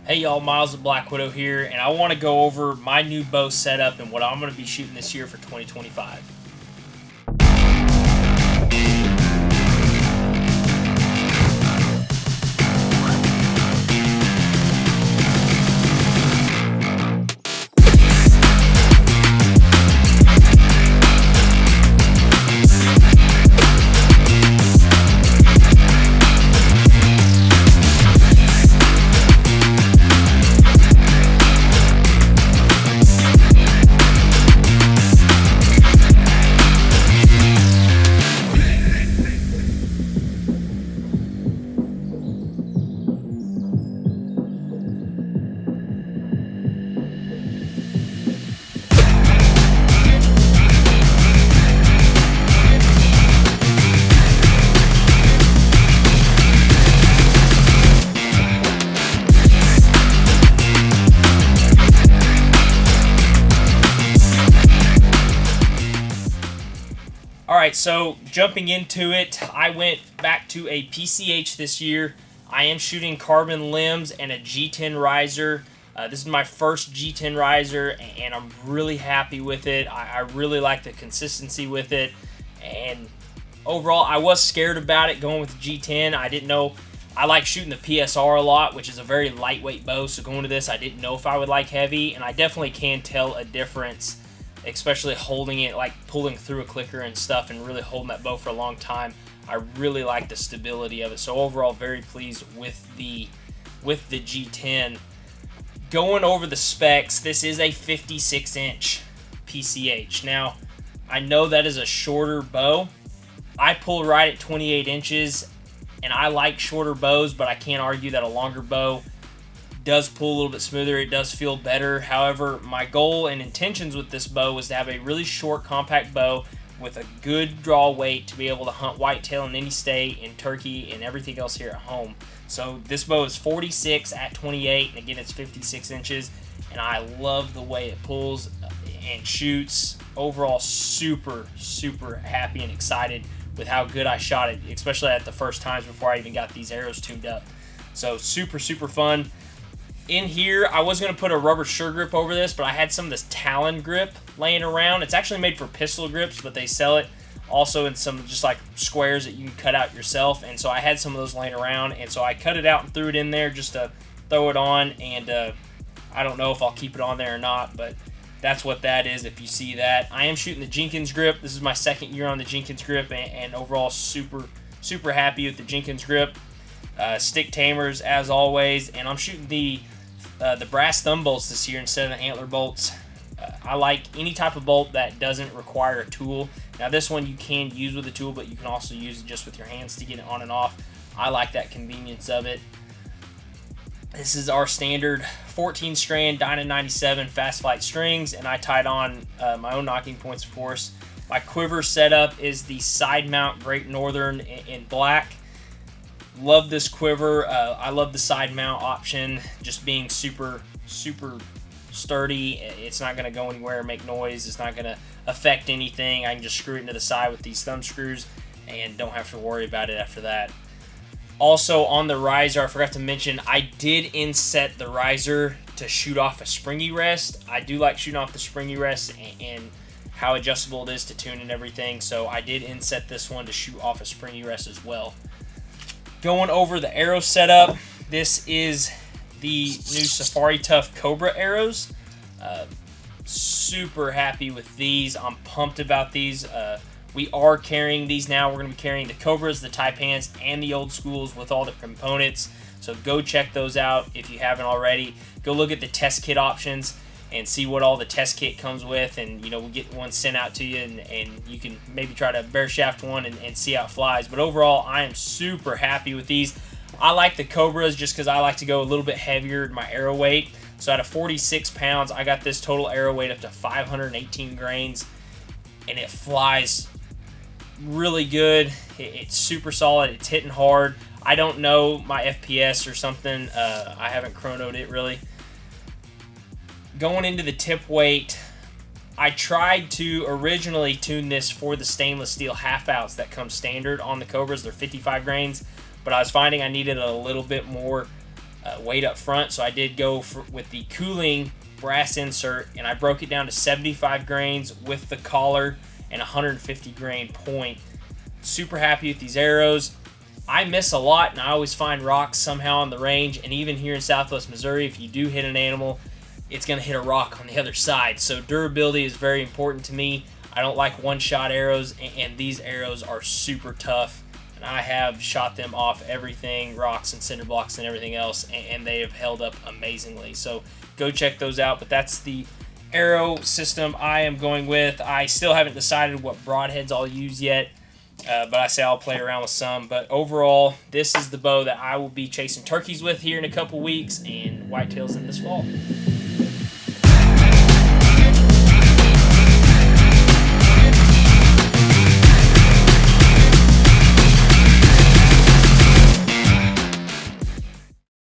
Hey y'all, Miles of Black Widow here, and I want to go over my new bow setup and what I'm going to be shooting this year for 2025. Alright, so jumping into it, I went back to a PCH this year. I am shooting carbon limbs and a G10 riser. This is my first G10 riser, and I'm really happy with it. I really like the consistency with it, and overall, I was scared about it going with the G10. I didn't know. I like shooting the PSR a lot, which is a very lightweight bow, so going to this, I didn't know if I would like heavy, and I definitely can tell a difference, especially holding it, like pulling through a clicker and stuff and really holding that bow for a long time. I really like the stability of it. So overall, very pleased with the G10. Going over the specs, this is a 56-inch PCH. Now, I know that is a shorter bow. I pull right at 28 inches, and I like shorter bows, but I can't argue that a longer bow does pull a little bit smoother. It does feel better. However, my goal and intentions with this bow was to have a really short, compact bow with a good draw weight to be able to hunt whitetail in any state, in turkey, and everything else here at home. So this bow is 46 at 28, and again, it's 56 inches, and I love the way it pulls and shoots. Overall, super, super happy and excited with how good I shot it, especially at the first times before I even got these arrows tuned up. So super, super fun. In here, I was going to put a rubber sure grip over this, but I had some of this Talon grip laying around. It's actually made for pistol grips, but they sell it also in some just like squares that you can cut out yourself. And so I had some of those laying around, and so I cut it out and threw it in there just to throw it on. And I don't know if I'll keep it on there or not, but that's what that is if you see that. I am shooting the Jenkins grip. This is my second year on the Jenkins grip, and overall super, super happy with the Jenkins grip. Stick tamers as always, and I'm shooting the brass thumb bolts this year instead of the antler bolts. I like any type of bolt that doesn't require a tool. Now this one you can use with a tool, but you can also use it just with your hands to get it on and off. I like that convenience of it. This is our standard 14 strand Dyna 97 fast flight strings, and I tied on my own knocking points, of course. My quiver setup is the side mount Great Northern in black. Love this quiver. I love the side mount option, just being super, super sturdy. It's not going to go anywhere or make noise. It's not going to affect anything. I can just screw it into the side with these thumb screws and don't have to worry about it after that. Also on the riser, I forgot to mention, I did inset the riser to shoot off a springy rest. I do like shooting off the springy rest and how adjustable it is to tune and everything, so I did inset this one to shoot off a springy rest as well. Going over the arrow setup, this is the new Safari Tough Cobra arrows. Super happy with these. I'm pumped about these. We are carrying these now. We're going to be carrying the Cobras, the Taipans, and the old schools with all the components. So go check those out if you haven't already. Go look at the test kit options and see what all the test kit comes with, and we'll get one sent out to you, and you can maybe try to bare shaft one and see how it flies. But overall, I am super happy with these. I like the Cobras just because I like to go a little bit heavier in my arrow weight. So out of 46 pounds, I got this total arrow weight up to 518 grains, and it flies really good. It's super solid. It's hitting hard. I don't know my FPS or something. I haven't chronoed it really. Going into the tip weight, I tried to originally tune this for the stainless steel half outs that come standard on the Cobras. They're 55 grains, but I was finding I needed a little bit more weight up front, so I did go with the cooling brass insert, and I broke it down to 75 grains with the collar and 150 grain point. Super happy with these arrows. I miss a lot, and I always find rocks somehow on the range, and even here in Southwest Missouri, if you do hit an animal, it's going to hit a rock on the other side. So durability is very important to me. I don't like one-shot arrows, and these arrows are super tough. And I have shot them off everything, rocks and cinder blocks and everything else, and they have held up amazingly. So go check those out. But that's the arrow system I am going with. I still haven't decided what broadheads I'll use yet, but I say I'll play around with some. But overall, this is the bow that I will be chasing turkeys with here in a couple weeks and whitetails in this fall.